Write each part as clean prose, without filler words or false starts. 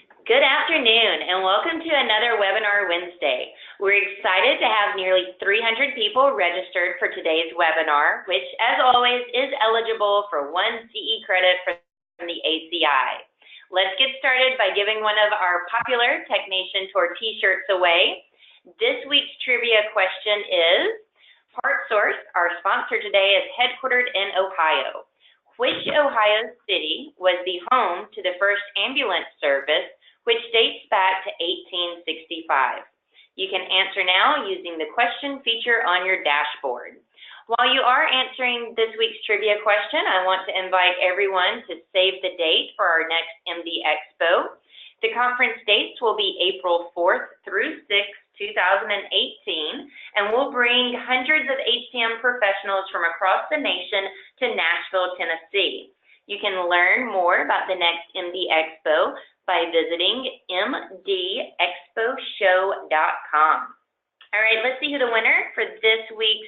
Good afternoon and welcome to another Webinar Wednesday. We're excited to have nearly 300 people registered for today's webinar, which as always is eligible for 1 CE credit from the ACI. Let's get started by giving one of our popular Technation Tour t-shirts away. This week's trivia question is, PartsSource, our sponsor today, is headquartered in Ohio. Which Ohio city was the home to the first ambulance service, which dates back to 1865. You can answer now using the question feature on your dashboard. While you are answering this week's trivia question, I want to invite everyone to save the date for our next MD Expo. The conference dates will be April 4th through 6th, 2018, and we'll bring hundreds of HCM professionals from across the nation to Nashville, Tennessee. You can learn more about the next MD Expo by visiting mdexposhow.com. All right, let's see who the winner for this week's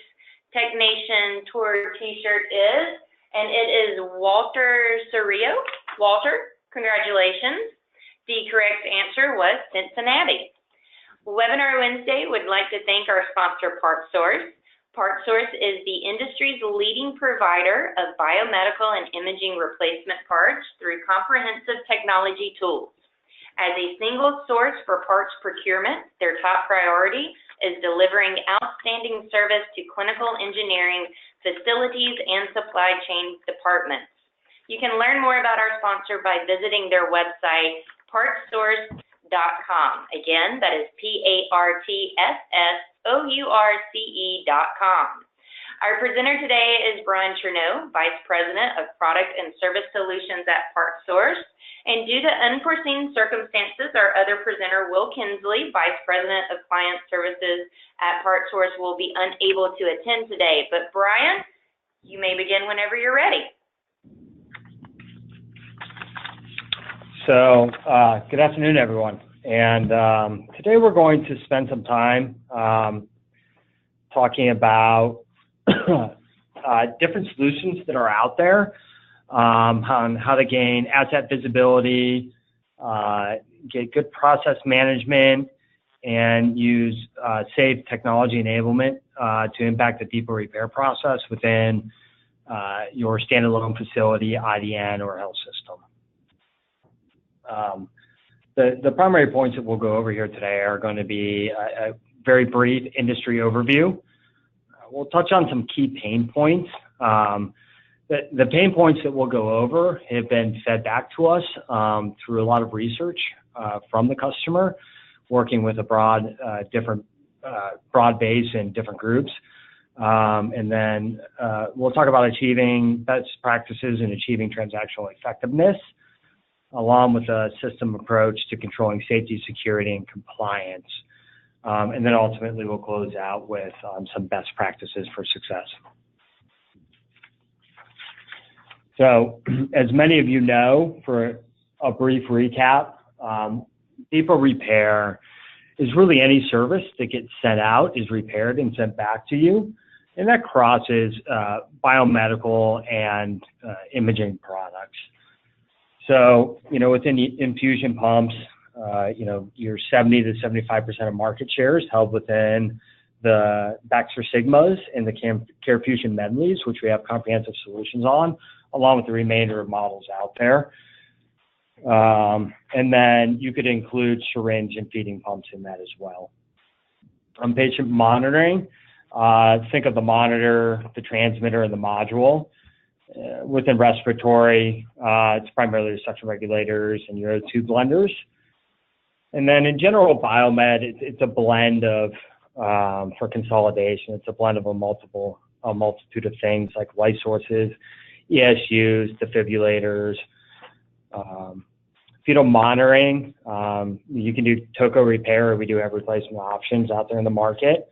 Technation Tour t-shirt is, and it is Walter Cerrillo. Walter, congratulations. The correct answer was Cincinnati. Webinar Wednesday would like to thank our sponsor, PartsSource. PartsSource is the industry's leading provider of biomedical and imaging replacement parts through comprehensive technology tools. As a single source for parts procurement, their top priority is delivering outstanding service to clinical engineering facilities and supply chain departments. You can learn more about our sponsor by visiting their website, PartsSource.com. Again, that is PartsSource.com. Our presenter today is Brian Tournoux, Vice President of Product and Service Solutions at PartsSource. And due to unforeseen circumstances, our other presenter, Will Kinsey, Vice President of Client Services at PartsSource, will be unable to attend today. But Brian, you may begin whenever you're ready. So, good afternoon, everyone. And today we're going to spend some time talking about different solutions that are out there on how to gain asset visibility, get good process management, and use safe technology enablement to impact the depot repair process within your standalone facility, IDN, or health system. The primary points that we'll go over here today are going to be a very brief industry overview. We'll touch on some key pain points. The pain points that we'll go over have been fed back to us through a lot of research from the customer, working with a broad base and different groups. And then we'll talk about achieving best practices and achieving transactional effectiveness, along with a system approach to controlling safety, security, and compliance. And then ultimately we'll close out with some best practices for success. So as many of you know, for a brief recap, depot repair is really any service that gets sent out, is repaired and sent back to you. And that crosses biomedical and imaging products. So, within the infusion pumps, your 70 to 75% of market share is held within the Baxter Sigmas and the CareFusion Medleys, which we have comprehensive solutions on, along with the remainder of models out there. And then you could include syringe and feeding pumps in that as well. On patient monitoring, think of the monitor, the transmitter, and the module. Within respiratory, it's primarily the suction regulators and your O2 blenders. And then in general biomed, it's a blend of, for consolidation, it's a blend of a multitude of things like light sources, ESUs, defibrillators, fetal monitoring. You can do TOCO repair, or we do have replacement options out there in the market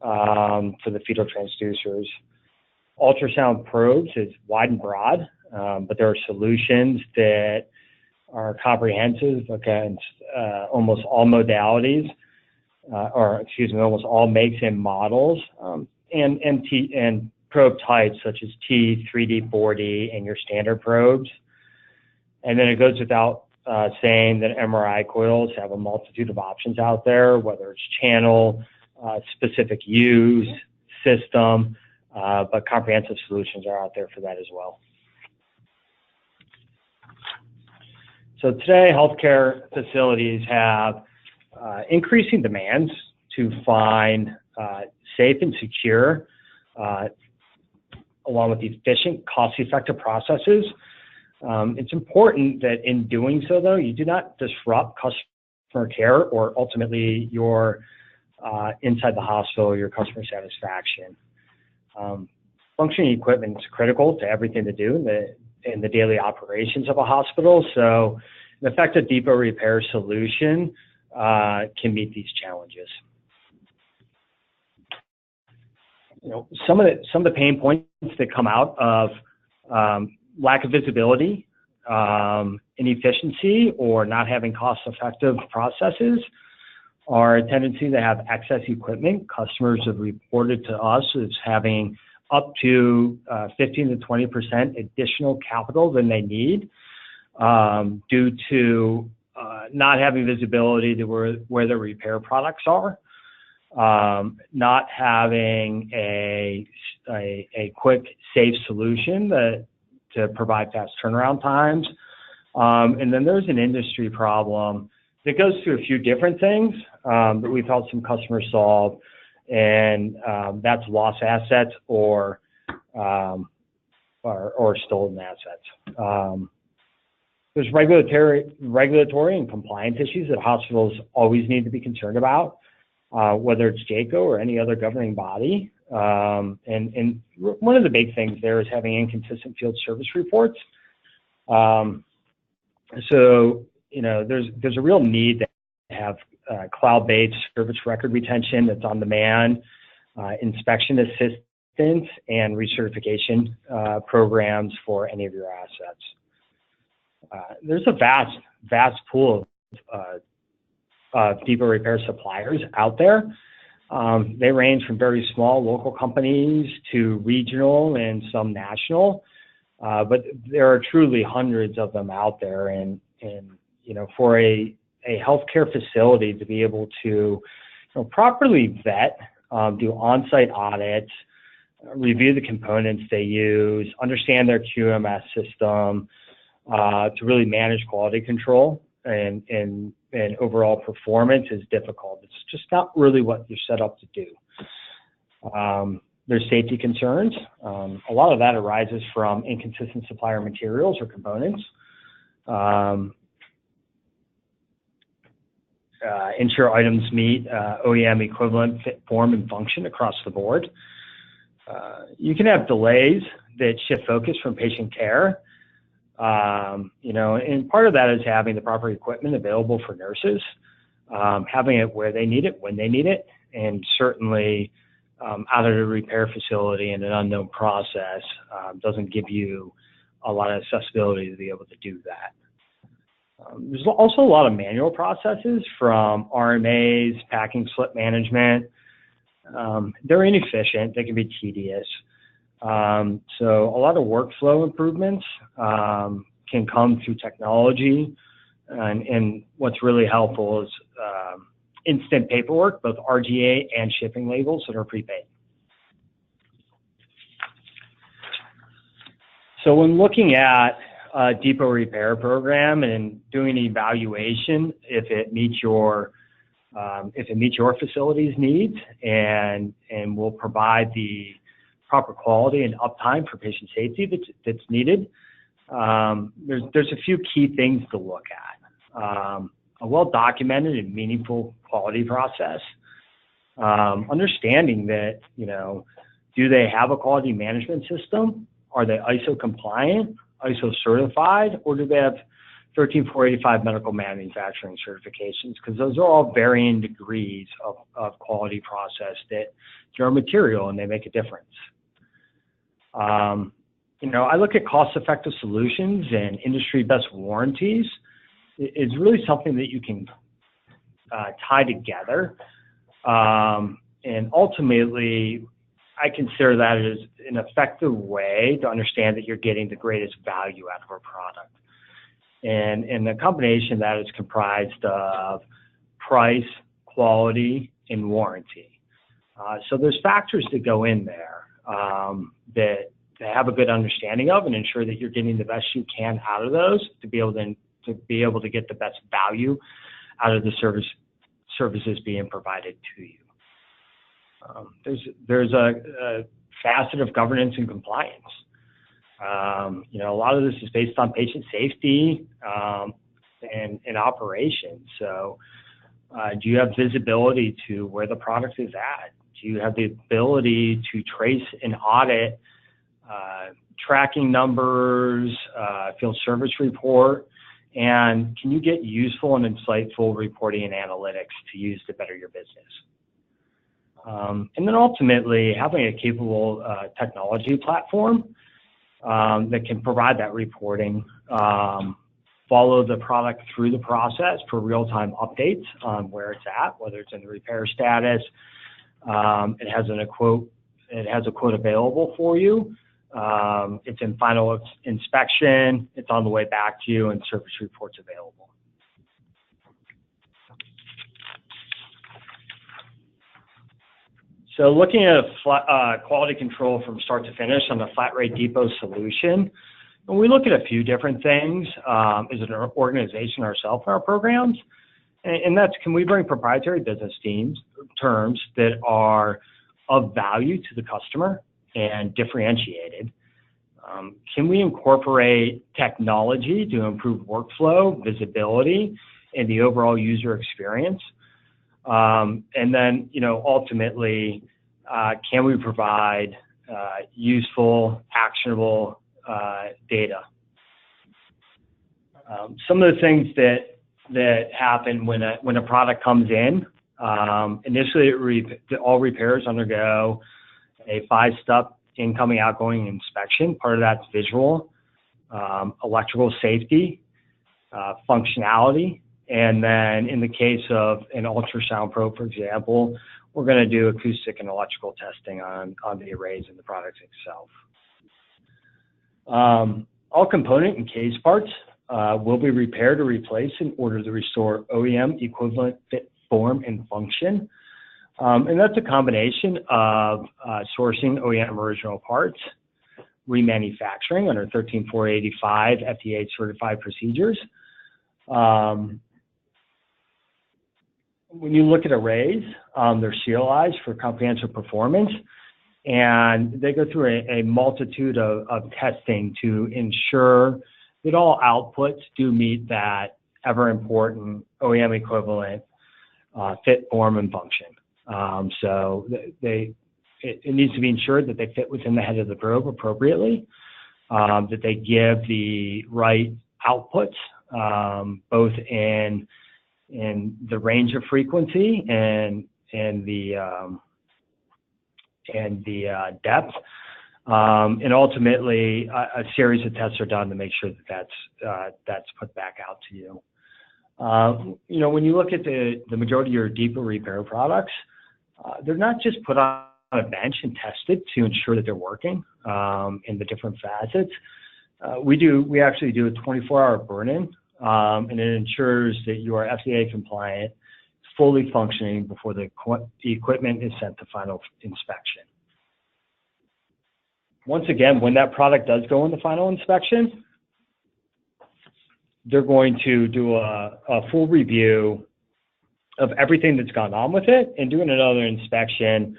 for the fetal transducers. Ultrasound probes is wide and broad, but there are solutions that are comprehensive against almost all modalities, almost all makes and models, and probe types such as T, 3D, 4D, and your standard probes. And then it goes without saying that MRI coils have a multitude of options out there, whether it's channel, specific use, system, but comprehensive solutions are out there for that as well. So today, healthcare facilities have increasing demands to find safe and secure, along with efficient, cost-effective processes. It's important that in doing so, though, you do not disrupt customer care or ultimately your inside the hospital, your customer satisfaction. Functioning equipment is critical to everything to do in the daily operations of a hospital. So an effective depot repair solution can meet these challenges. Some of the pain points that come out of lack of visibility, inefficiency, or not having cost-effective processes are a tendency to have excess equipment. Customers have reported to us as having up to 15 to 20% additional capital than they need due to not having visibility to where the repair products are, not having a quick, safe solution to provide fast turnaround times. And then there's an industry problem that goes through a few different things that we've helped some customers solve, and that's lost assets or stolen assets. There's regulatory and compliance issues that hospitals always need to be concerned about, whether it's JACO or any other governing body. And one of the big things there is having inconsistent field service reports. So, there's a real need to have cloud-based service record retention that's on demand, inspection assistance, and recertification programs for any of your assets. There's a vast pool of depot repair suppliers out there. They range from very small local companies to regional and some national, but there are truly hundreds of them out there. And for a healthcare facility to be able to properly vet, do on-site audits, review the components they use, understand their QMS system, to really manage quality control and overall performance is difficult. It's just not really what you're set up to do. There's safety concerns. A lot of that arises from inconsistent supplier materials or components. Ensure items meet OEM equivalent fit, form, and function across the board. You can have delays that shift focus from patient care. And part of that is having the proper equipment available for nurses, having it where they need it, when they need it, and certainly out of the repair facility in an unknown process doesn't give you a lot of accessibility to be able to do that. There's also a lot of manual processes from RMAs, packing slip management. They're inefficient. They can be tedious. So a lot of workflow improvements can come through technology, and what's really helpful is instant paperwork, both RGA and shipping labels that are prepaid. So when looking at a depot repair program and doing an evaluation, if it meets your facility's needs and will provide the proper quality and uptime for patient safety that's needed, there's a few key things to look at. A well-documented and meaningful quality process, understanding that, do they have a quality management system? Are they ISO compliant, ISO certified, or do they have 13485 medical manufacturing certifications? Because those are all varying degrees of quality process that are material and they make a difference. I look at cost-effective solutions and industry best warranties. It's really something that you can tie together. And ultimately, I consider that as an effective way to understand that you're getting the greatest value out of our product. And the combination of that is comprised of price, quality, and warranty. So there's factors that go in there that to have a good understanding of and ensure that you're getting the best you can out of those to be able to get the best value out of the services being provided to you. There's a facet of governance and compliance. A lot of this is based on patient safety and operations. So do you have visibility to where the product is at? Do you have the ability to trace and audit tracking numbers, field service report, and can you get useful and insightful reporting and analytics to use to better your business? And then ultimately, having a capable technology platform that can provide that reporting, follow the product through the process for real-time updates on where it's at, whether it's in the repair status, it has a quote available for you. It's in final inspection. It's on the way back to you, and service reports available. So looking at quality control from start to finish on the flat rate depot solution, and we look at a few different things as an organization ourselves in our programs, and that's, can we bring proprietary business terms that are of value to the customer and differentiated? Can we incorporate technology to improve workflow, visibility, and the overall user experience? And then, ultimately, can we provide useful, actionable data? Some of the things that happen when a product comes in, initially all repairs undergo a 5-step incoming, outgoing inspection. Part of that's visual, electrical safety, functionality, and then in the case of an ultrasound probe, for example, we're going to do acoustic and electrical testing on the arrays and the product itself. All component and case parts will be repaired or replaced in order to restore OEM equivalent fit, form, and function. And that's a combination of sourcing OEM original parts, remanufacturing under 13485 FDA certified procedures. When you look at arrays, they're serialized for comprehensive performance, and they go through a multitude of testing to ensure that all outputs do meet that ever important OEM equivalent fit, form, and function. So it needs to be ensured that they fit within the head of the probe appropriately, that they give the right outputs, both in the range of frequency and the depth, and ultimately a series of tests are done to make sure that that's put back out to you. When you look at the majority of your depot repair products, they're not just put on a bench and tested to ensure that they're working in the different facets. We actually do a 24-hour burn-in, and it ensures that you are FDA compliant, fully functioning before the equipment is sent to final inspection. Once again, when that product does go into final inspection, they're going to do a full review of everything that's gone on with it and doing another inspection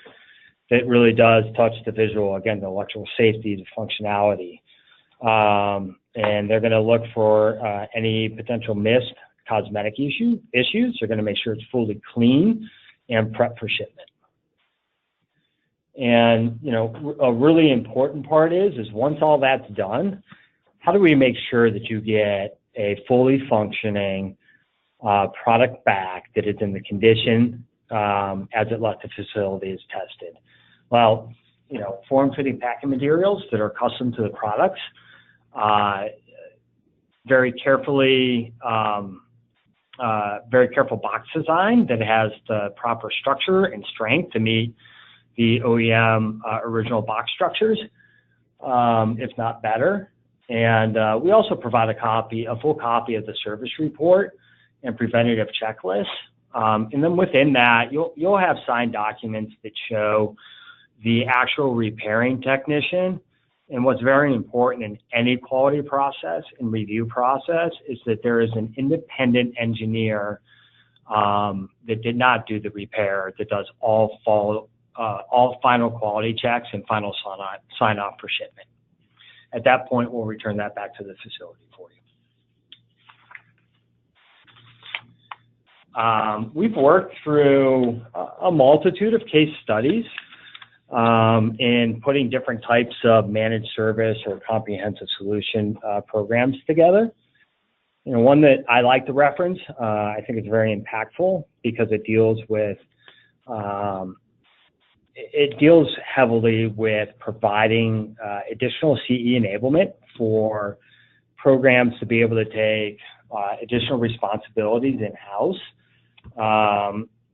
that really does touch the visual, again, the electrical safety, the functionality. And they're going to look for any potential missed cosmetic issues. They're going to make sure it's fully clean and prepped for shipment. And, a really important part is once all that's done, how do we make sure that you get a fully functioning product back that is in the condition as it left the facility is tested? Well, form-fitting packing materials that are custom to the products, very careful box design that has the proper structure and strength to meet the OEM original box structures, if not better. And we also provide a full copy of the service report and preventative checklist. And then within that, you'll have signed documents that show the actual repairing technician. And what's very important in any quality process and review process is that there is an independent engineer that did not do the repair, that does all final quality checks and final sign off for shipment. At that point, we'll return that back to the facility for you. We've worked through a multitude of case studies in putting different types of managed service or comprehensive solution programs together. You know, one that I like to reference, I think it's very impactful because it deals heavily with providing additional CE enablement for programs to be able to take additional responsibilities in-house.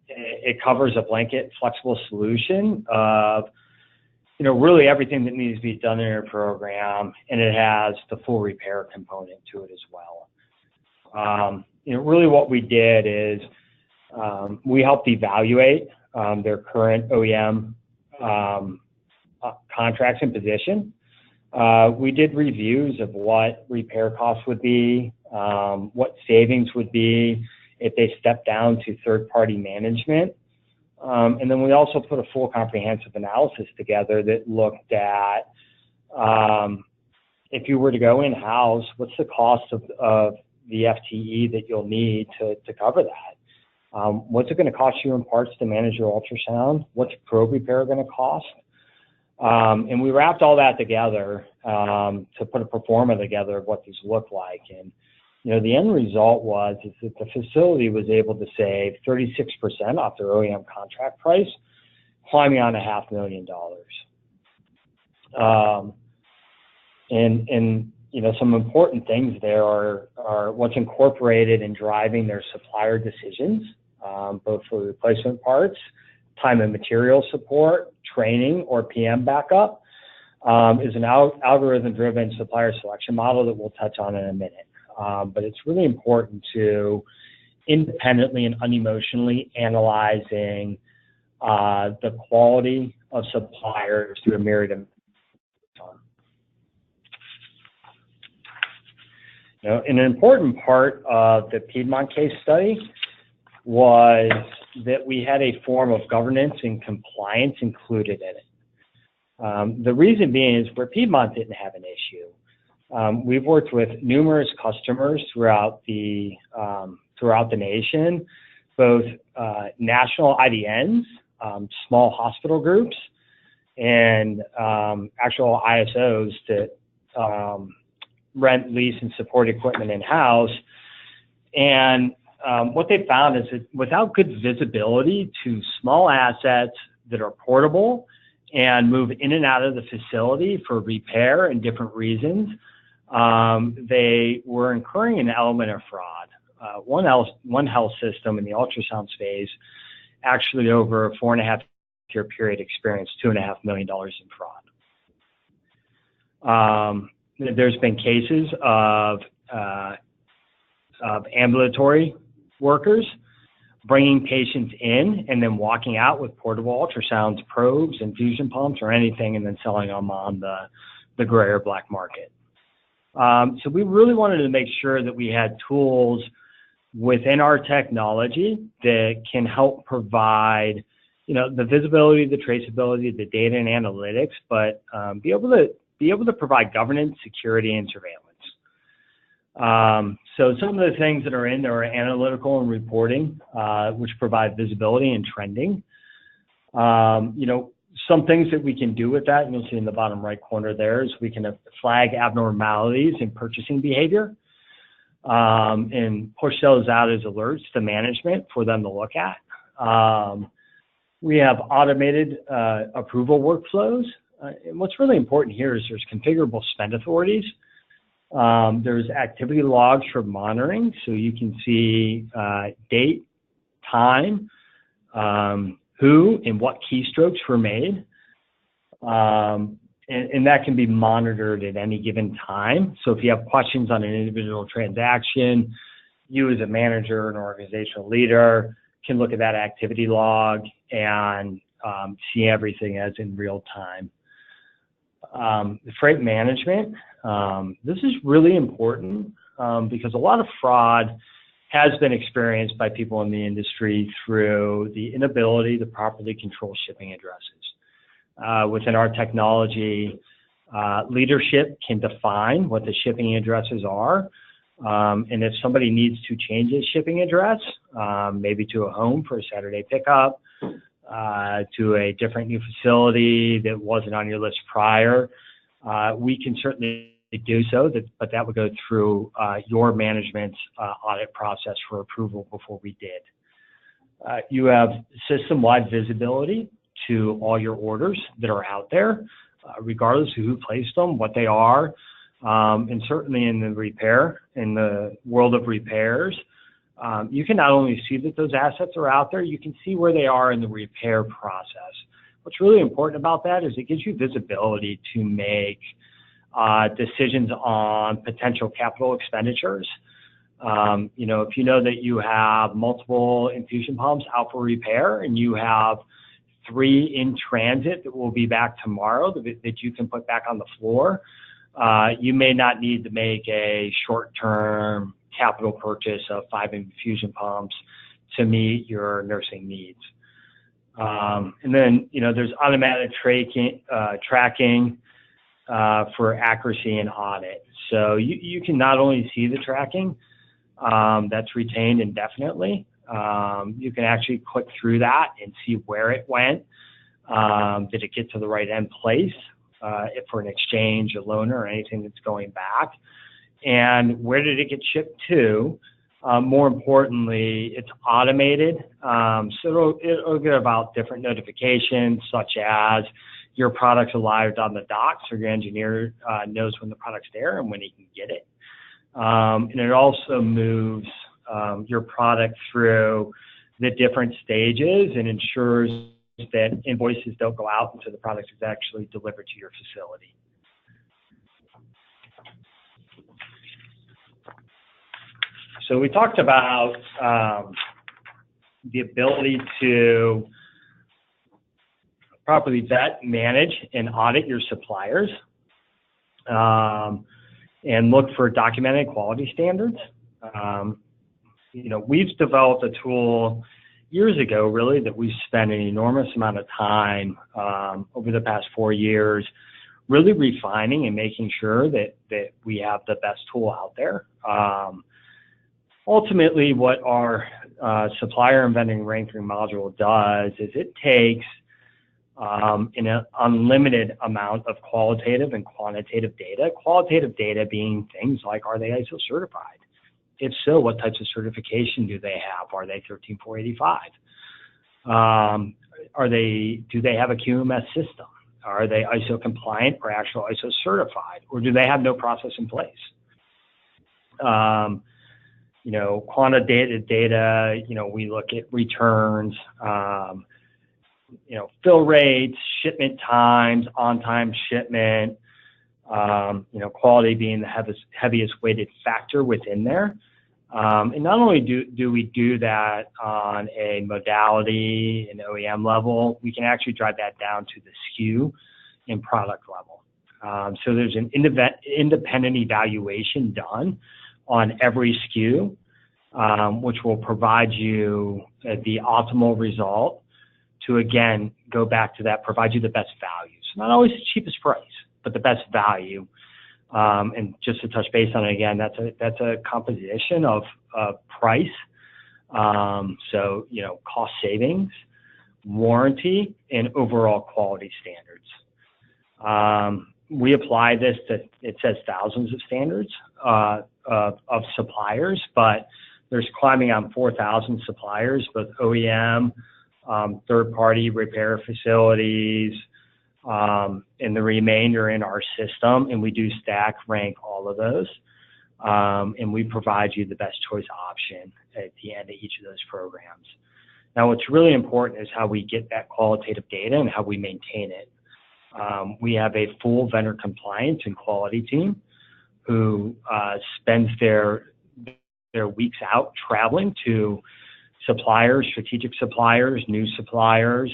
It covers a blanket flexible solution of, you know, really everything that needs to be done in your program, and it has the full repair component to it as well. You know, really what we did is we helped evaluate their current OEM contracts and position. We did reviews of what repair costs would be, what savings would be if they stepped down to third-party management. And then we also put a full comprehensive analysis together that looked at if you were to go in-house, what's the cost of the FTE that you'll need to cover that? What's it going to cost you in parts to manage your ultrasound? What's probe repair going to cost? And we wrapped all that together to put a pro forma together of what these look like. And, you know, the end result is that the facility was able to save 36% off their OEM contract price, climbing on $500,000. And you know, some important things there are what's incorporated in driving their supplier decisions, both for replacement parts, time and material support, training, or PM backup, is an algorithm-driven supplier selection model that we'll touch on in a minute. But it's really important to independently and unemotionally analyzing the quality of suppliers through a myriad of. You know, an important part of the Piedmont case study was that we had a form of governance and compliance included in it. The reason being is where Piedmont didn't have an issue. We've worked with numerous customers throughout the nation, both national IDNs, small hospital groups, and actual ISOs that rent, lease, and support equipment in-house. And what they found is that without good visibility to small assets that are portable and move in and out of the facility for repair and different reasons, they were incurring an element of fraud. One health system in the ultrasound space actually over a 4.5-year period experienced $2.5 million in fraud. There's been cases of ambulatory workers bringing patients in and then walking out with portable ultrasounds, probes, infusion pumps, or anything, and then selling them on the gray or black market. So we really wanted to make sure that we had tools within our technology that can help provide, you know, the visibility, the traceability, the data and analytics, but be able to provide governance, security, and surveillance. So some of the things that are in there are analytical and reporting, which provide visibility and trending. You know, some things that we can do with that, and you'll see in the bottom right corner there, is we can flag abnormalities in purchasing behavior and push those out as alerts to management for them to look at. We have automated approval workflows. And what's really important here is there's configurable spend authorities. There's activity logs for monitoring, so you can see date, time, who and what keystrokes were made. and that can be monitored at any given time. So if you have questions on an individual transaction, you as a manager and organizational leader can look at that activity log and see everything as in real time. The freight management, this is really important because a lot of fraud has been experienced by people in the industry through the inability to properly control shipping addresses. Within our technology, leadership can define what the shipping addresses are. And if somebody needs to change a shipping address, maybe to a home for a Saturday pickup, to a different new facility that wasn't on your list prior, we can certainly do so, but that would go through your management's audit process for approval before we did. You have system-wide visibility to all your orders that are out there, regardless of who placed them, what they are, and certainly in the world of repairs, you can not only see that those assets are out there, you can see where they are in the repair process. What's really important about that is it gives you visibility to make decisions on potential capital expenditures. If you know that you have multiple infusion pumps out for repair and you have 3 in transit that will be back tomorrow that you can put back on the floor, you may not need to make a short-term capital purchase of 5 infusion pumps to meet your nursing needs. And then, there's automatic tracking for accuracy and audit. So you can not only see the tracking that's retained indefinitely, you can actually click through that and see where it went. Did it get to the right end place if for an exchange, a loaner, or anything that's going back? And where did it get shipped to? More importantly, it's automated. So it'll get about different notifications, such as your product's arrived on the dock, so your engineer knows when the product's there and when he can get it. And it also moves your product through the different stages and ensures that invoices don't go out until the product is actually delivered to your facility. So we talked about the ability to properly vet, manage, and audit your suppliers, and look for documented quality standards. We've developed a tool years ago, really, that we've spent an enormous amount of time over the past 4 years, really refining and making sure that we have the best tool out there. Ultimately, what our supplier and vending ranking module does is it takes an unlimited amount of qualitative and quantitative data. Qualitative data being things like, are they ISO certified? If so, what types of certification do they have? Are they 13485? Do they have a QMS system? Are they ISO compliant or actual ISO certified? Or do they have no process in place? Quantitative data, we look at returns, fill rates, shipment times, on-time shipment, quality being the heaviest weighted factor within there. And not only do we do that on a modality and OEM level, we can actually drive that down to the SKU and product level. So there's an independent evaluation done on every SKU, which will provide you the optimal result to, again, go back to that, provide you the best value. So not always the cheapest price, but the best value. And just to touch base on it again, that's a composition of price. So, cost savings, warranty, and overall quality standards. We apply this to, it says thousands of standards of suppliers, but there's climbing on 4,000 suppliers, both OEM, third-party repair facilities, and the remainder in our system, and we do stack rank all of those, and we provide you the best choice option at the end of each of those programs. Now, what's really important is how we get that qualitative data and how we maintain it. We have a full vendor compliance and quality team who spends their weeks out traveling to suppliers, strategic suppliers, new suppliers,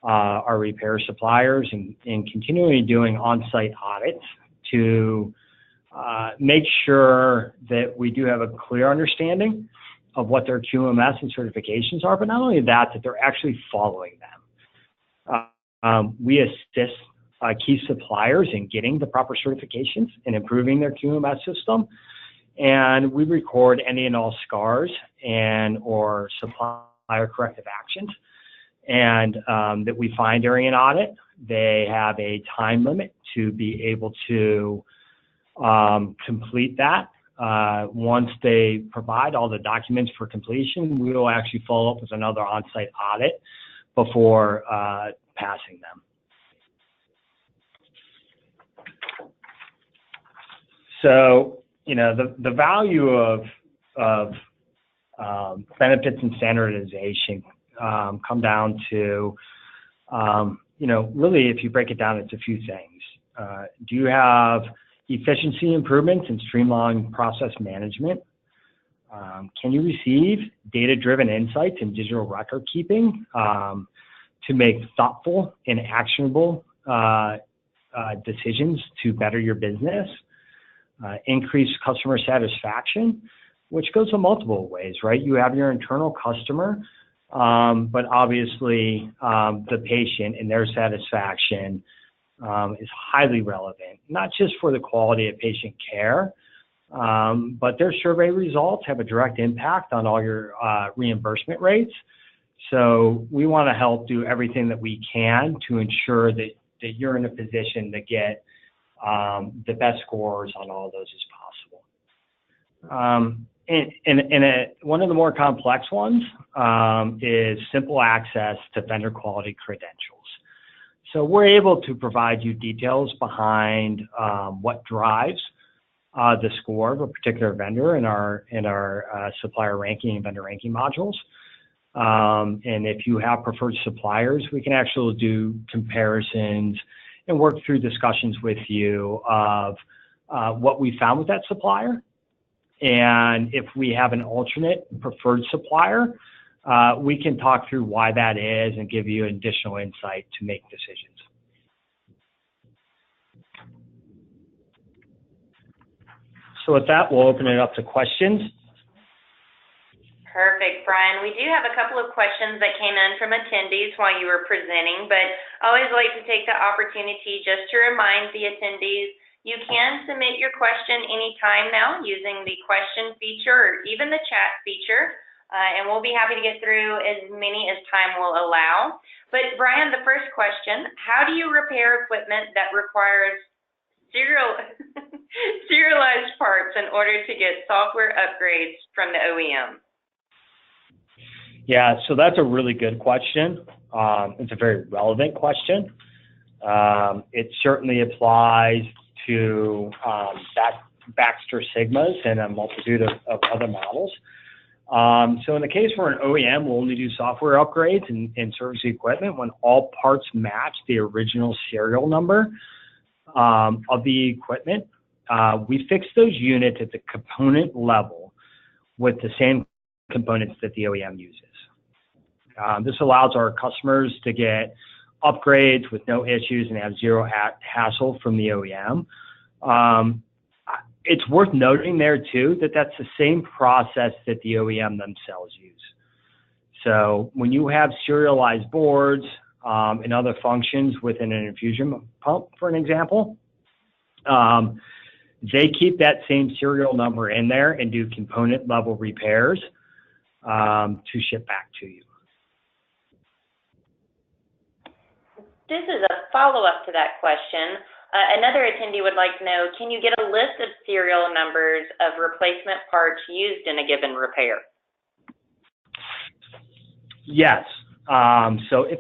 our repair suppliers, and continually doing on-site audits to make sure that we do have a clear understanding of what their QMS and certifications are, but not only that they're actually following them. We assist key suppliers in getting the proper certifications and improving their QMS system, and we record any and all scars and or supplier corrective actions and that we find during an audit. They have a time limit to be able to complete that. Once they provide all the documents for completion, we will actually follow up with another on-site audit before passing them. So, you know, the value of benefits and standardization come down to, you know, really, if you break it down, it's a few things. Do you have efficiency improvements and streamlined process management? Can you receive data-driven insights and digital record keeping to make thoughtful and actionable decisions to better your business? Increase customer satisfaction, which goes in multiple ways, right? You have your internal customer, but obviously the patient and their satisfaction is highly relevant, not just for the quality of patient care, but their survey results have a direct impact on all your reimbursement rates. So we want to help do everything that we can to ensure that you're in a position to get the best scores on all those as possible. One of the more complex ones is simple access to vendor quality credentials. So we're able to provide you details behind what drives the score of a particular vendor in our supplier ranking and vendor ranking modules. And if you have preferred suppliers, we can actually do comparisons and work through discussions with you of what we found with that supplier. And if we have an alternate preferred supplier, we can talk through why that is and give you additional insight to make decisions. So with that, we'll open it up to questions. Perfect, Brian. We do have a couple of questions that came in from attendees while you were presenting, but I always like to take the opportunity just to remind the attendees you can submit your question anytime now using the question feature or even the chat feature, and we'll be happy to get through as many as time will allow. But Brian, the first question, how do you repair equipment that requires serialized parts in order to get software upgrades from the OEM? Yeah, so that's a really good question. It's a very relevant question. It certainly applies to Baxter Sigmas and a multitude of other models. So in the case for an OEM, we'll only do software upgrades and service equipment when all parts match the original serial number of the equipment. We fix those units at the component level with the same components that the OEM uses. This allows our customers to get upgrades with no issues and have zero hassle from the OEM. It's worth noting there too that that's the same process that the OEM themselves use. So when you have serialized boards and other functions within an infusion pump, for an example, they keep that same serial number in there and do component level repairs to ship back to you. This is a follow-up to that question. Another attendee would like to know, can you get a list of serial numbers of replacement parts used in a given repair? Yes. So if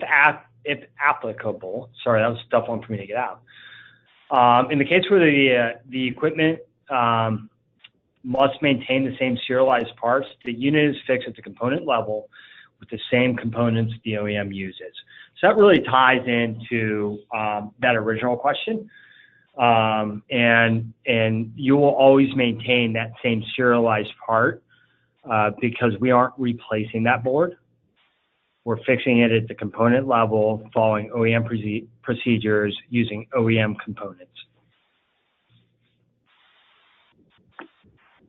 applicable, sorry, that was a tough one for me to get out. In the case where the equipment must maintain the same serialized parts, the unit is fixed at the component level with the same components the OEM uses. So that really ties into that original question. And you will always maintain that same serialized part because we aren't replacing that board. We're fixing it at the component level, following OEM procedures using OEM components.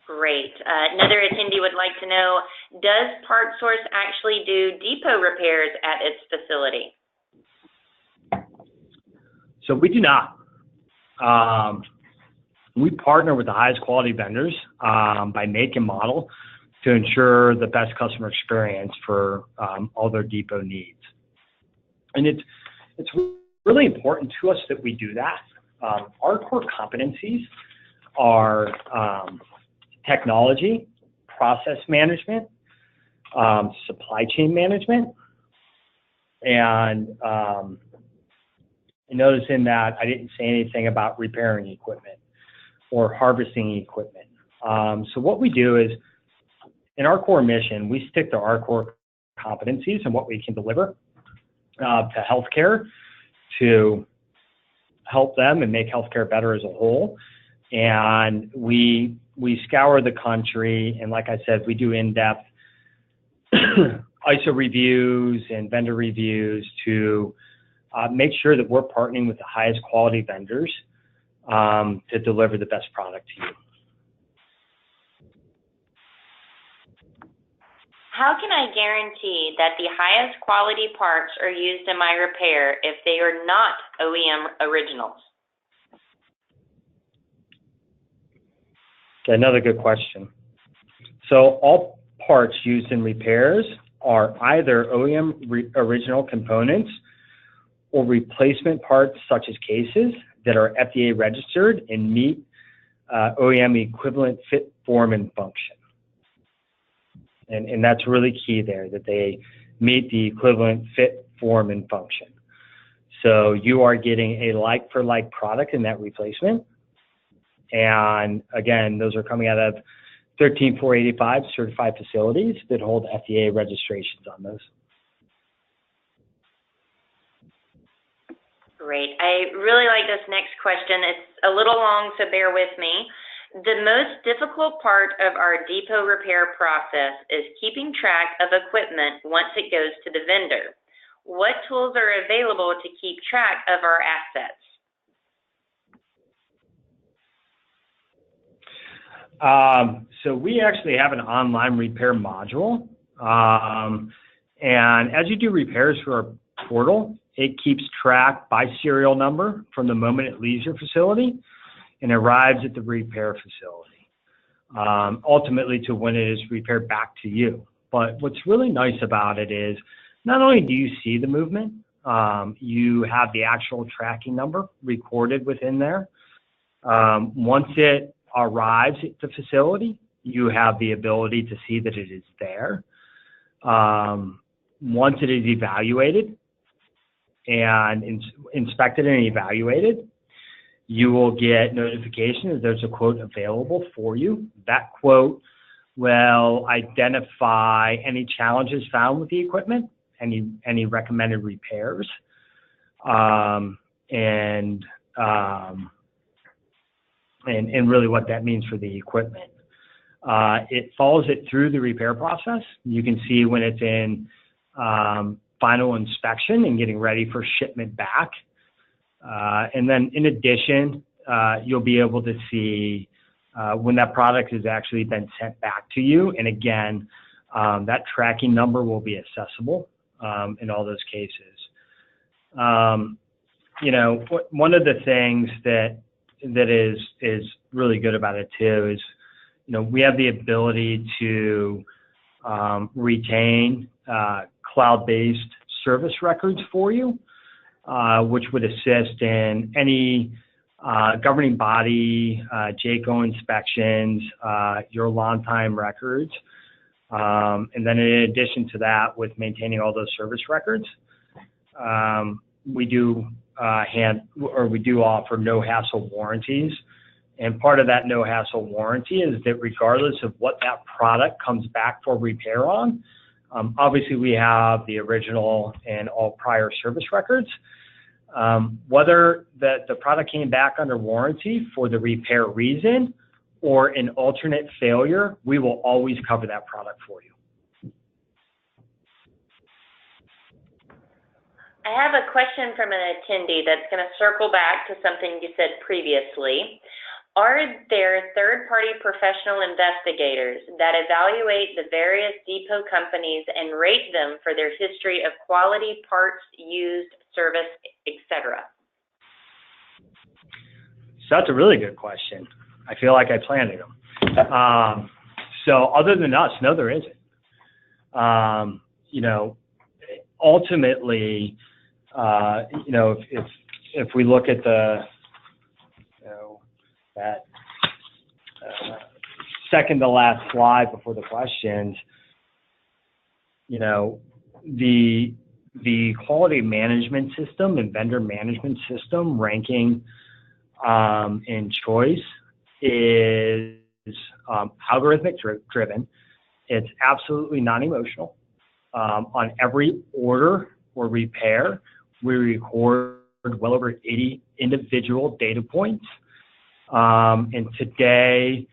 Great. Another attendee would like to know, does PartsSource actually do depot repairs at its facility? So we do not. We partner with the highest quality vendors by make and model to ensure the best customer experience for all their depot needs. And it's really important to us that we do that. Our core competencies are technology, process management, supply chain management, and notice in that I didn't say anything about repairing equipment or harvesting equipment. So what we do is, in our core mission, we stick to our core competencies and what we can deliver to healthcare to help them and make healthcare better as a whole. And we scour the country, and like I said, we do in-depth ISO reviews and vendor reviews to make sure that we're partnering with the highest quality vendors to deliver the best product to you. How can I guarantee that the highest quality parts are used in my repair if they are not OEM originals? Okay, another good question. So all parts used in repairs are either OEM original components or replacement parts such as cases that are FDA registered and meet OEM equivalent fit, form, and function. And that's really key there, that they meet the equivalent fit, form, and function. So you are getting a like-for-like product in that replacement. And again, those are coming out of 13485 certified facilities that hold FDA registrations on those. Great. I really like this next question. It's a little long, so bear with me. The most difficult part of our depot repair process is keeping track of equipment once it goes to the vendor. What tools are available to keep track of our assets? So we actually have an online repair module. And as you do repairs through our portal, it keeps track by serial number from the moment it leaves your facility and arrives at the repair facility, ultimately to when it is repaired back to you. But what's really nice about it is not only do you see the movement, you have the actual tracking number recorded within there. Once it arrives at the facility, you have the ability to see that it is there. Once it is evaluated and inspected and evaluated, you will get notification that there's a quote available for you. That quote will identify any challenges found with the equipment, any recommended repairs, and really what that means for the equipment. It follows it through the repair process. You can see when it's in final inspection and getting ready for shipment back. And then in addition, you'll be able to see when that product has actually been sent back to you. And again, that tracking number will be accessible in all those cases. You know, one of the things that is really good about it too is, you know, we have the ability to retain cloud-based service records for you, which would assist in any governing body, JACO inspections, your long time records. And then in addition to that, with maintaining all those service records, we do offer no hassle warranties. And part of that no hassle warranty is that regardless of what that product comes back for repair on, Obviously, we have the original and all prior service records. Whether the product came back under warranty for the repair reason or an alternate failure, we will always cover that product for you. I have a question from an attendee that's going to circle back to something you said previously. Are there third-party professional investigators that evaluate the various depot companies and rate them for their history of quality, parts used, service, etc.? So that's a really good question. I feel like I planted them. So other than us, no, there isn't. Ultimately, if we look at that second to last slide before the questions, the quality management system and vendor management system ranking and choice is algorithmic driven. It's absolutely non-emotional. On every order or repair, we record well over 80 individual data points. And today,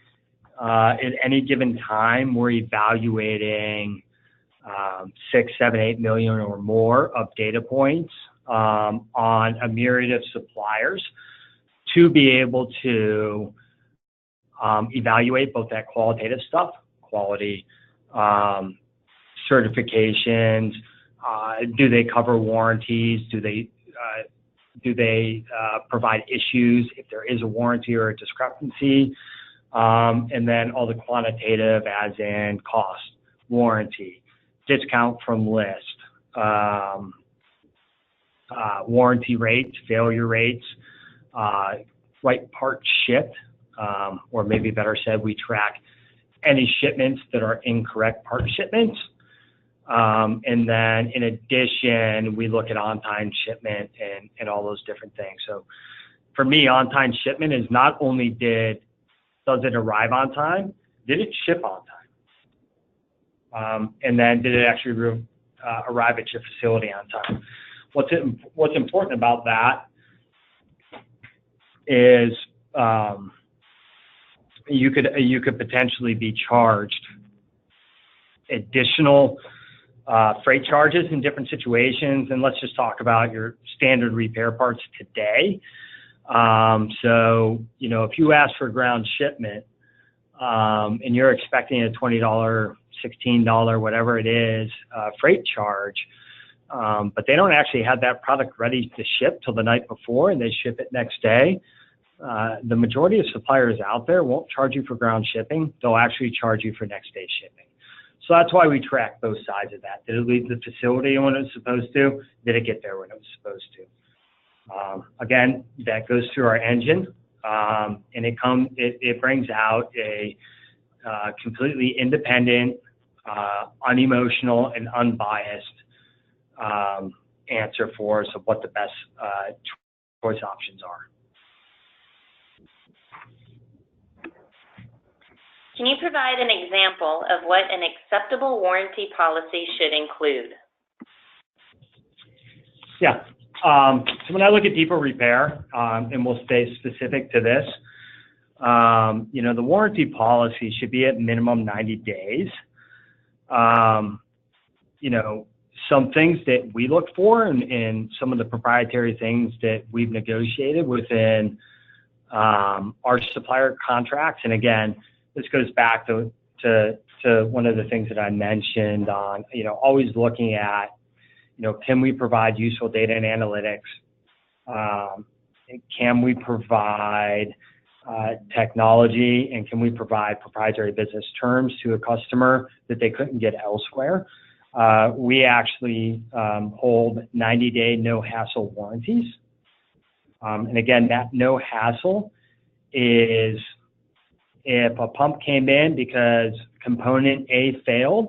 at any given time, we're evaluating 6, 7, 8 million or more of data points on a myriad of suppliers to be able to evaluate both that qualitative stuff, quality, certifications, do they cover warranties, do they provide issues if there is a warranty or a discrepancy, and then all the quantitative as in cost, warranty, discount from list, warranty rates, failure rates, right part shipped, or maybe better said, we track any shipments that are incorrect part shipments. And then in addition, we look at on-time shipment and all those different things. So for me, on-time shipment is not only does it arrive on time, did it ship on time? And then did it actually arrive at your facility on time? What's important about that is you could potentially be charged additional freight charges in different situations, and let's just talk about your standard repair parts today. So, if you ask for ground shipment and you're expecting a $20, $16, whatever it is, freight charge, but they don't actually have that product ready to ship till the night before and they ship it next day, the majority of suppliers out there won't charge you for ground shipping. They'll actually charge you for next day shipping. So that's why we track both sides of that. Did it leave the facility when it was supposed to? Did it get there when it was supposed to? Again, that goes through our engine, and it brings out a completely independent, unemotional, and unbiased answer for us of what the best choice options are. Can you provide an example of what an acceptable warranty policy should include? Yeah. So when I look at depot repair, and we'll stay specific to this, the warranty policy should be at minimum 90 days. Some things that we look for and some of the proprietary things that we've negotiated within our supplier contracts. And again, this goes back to one of the things that I mentioned on, always looking at, can we provide useful data and analytics? Can we provide technology, and can we provide proprietary business terms to a customer that they couldn't get elsewhere? We actually hold 90-day no-hassle warranties. And again, that no hassle is if a pump came in because component A failed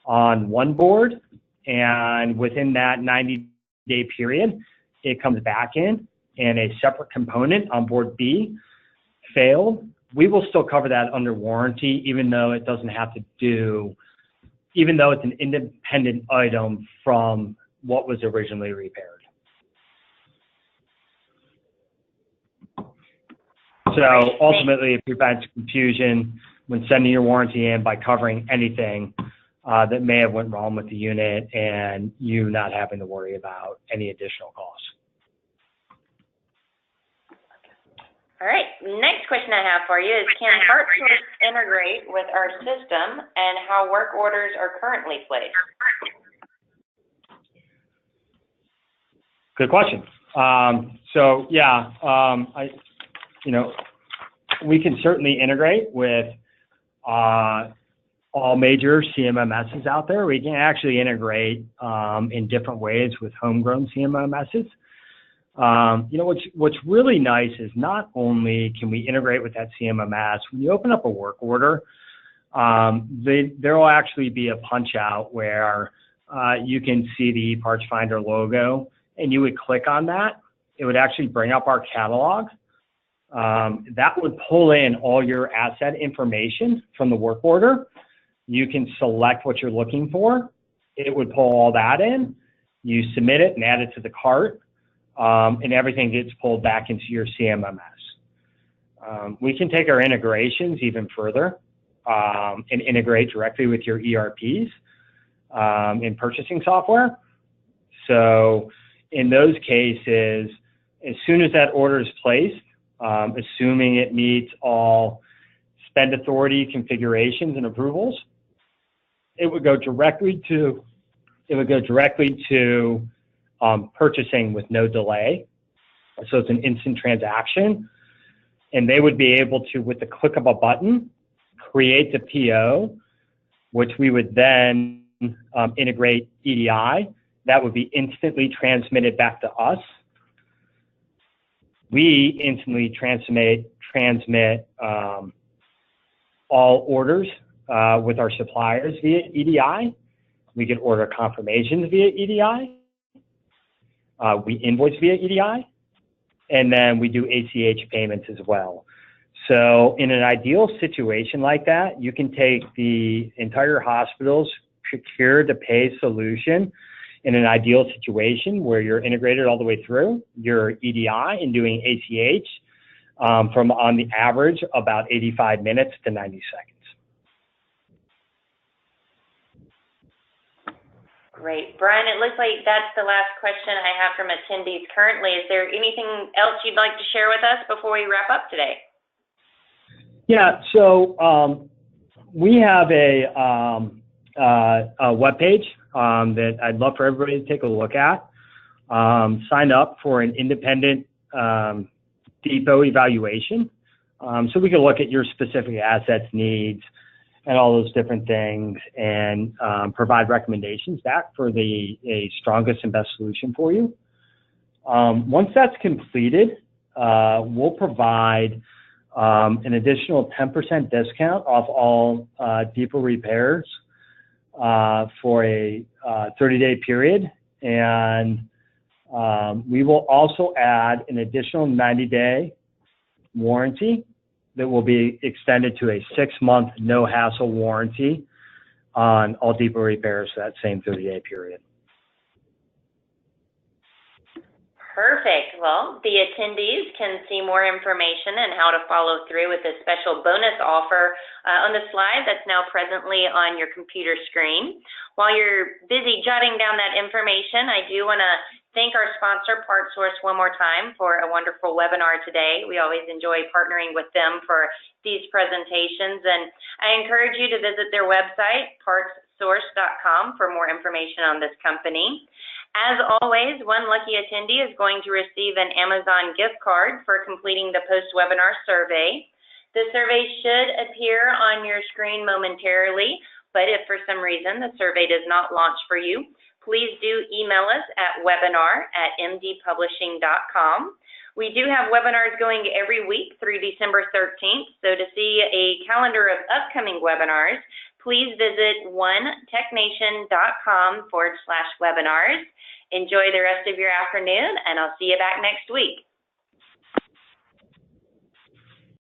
on one board, and within that 90-day period, it comes back in and a separate component on board B failed, we will still cover that under warranty, even though it doesn't have to do even though it's an independent item from what was originally repaired. So ultimately, it prevents confusion when sending your warranty in by covering anything that may have went wrong with the unit and you not having to worry about any additional costs. All right, next question I have for you is, can PartsSource integrate with our system and how work orders are currently placed? Good question. So yeah, we can certainly integrate with all major CMMSs out there. We can actually integrate in different ways with homegrown CMMSs. What's really nice is not only can we integrate with that CMMS, when you open up a work order, there will actually be a punch out where you can see the Parts Finder logo, and you would click on that. It would actually bring up our catalog. That would pull in all your asset information from the work order. You can select what you're looking for. It would pull all that in. You submit it and add it to the cart. And everything gets pulled back into your CMMS. We can take our integrations even further and integrate directly with your ERPs in purchasing software. So in those cases, as soon as that order is placed, assuming it meets all spend authority configurations and approvals, it would go directly to purchasing with no delay. So it's an instant transaction, and they would be able to, with the click of a button, create the PO, which we would then integrate EDI. That would be instantly transmitted back to us. We instantly transmit all orders with our suppliers via EDI. We get order confirmations via EDI. We invoice via EDI, and then we do ACH payments as well. So in an ideal situation like that, you can take the entire hospital's procure-to-pay solution in an ideal situation where you're integrated all the way through your EDI and doing ACH from on the average about 85 minutes to 90 seconds. Great. Brian, it looks like that's the last question I have from attendees currently. Is there anything else you'd like to share with us before we wrap up today? Yeah, so we have a webpage that I'd love for everybody to take a look at. Sign up for an independent depot evaluation so we can look at your specific assets, needs, and all those different things, and provide recommendations back for a strongest and best solution for you. Once that's completed, we'll provide an additional 10% discount off all depot repairs for a 30-day period, and we will also add an additional 90-day warranty that will be extended to a 6-month no-hassle warranty on all depot repairs for that same 30-day period. Perfect. Well, the attendees can see more information and how to follow through with this special bonus offer on the slide that's now presently on your computer screen. While you're busy jotting down that information, I do want to thank our sponsor, PartsSource, one more time for a wonderful webinar today. We always enjoy partnering with them for these presentations, and I encourage you to visit their website, PartsSource.com, for more information on this company. As always, one lucky attendee is going to receive an Amazon gift card for completing the post-webinar survey. The survey should appear on your screen momentarily, but if for some reason the survey does not launch for you, please do email us at webinar@mdpublishing.com. We do have webinars going every week through December 13th, so to see a calendar of upcoming webinars, please visit onetechnation.com/webinars. Enjoy the rest of your afternoon, and I'll see you back next week.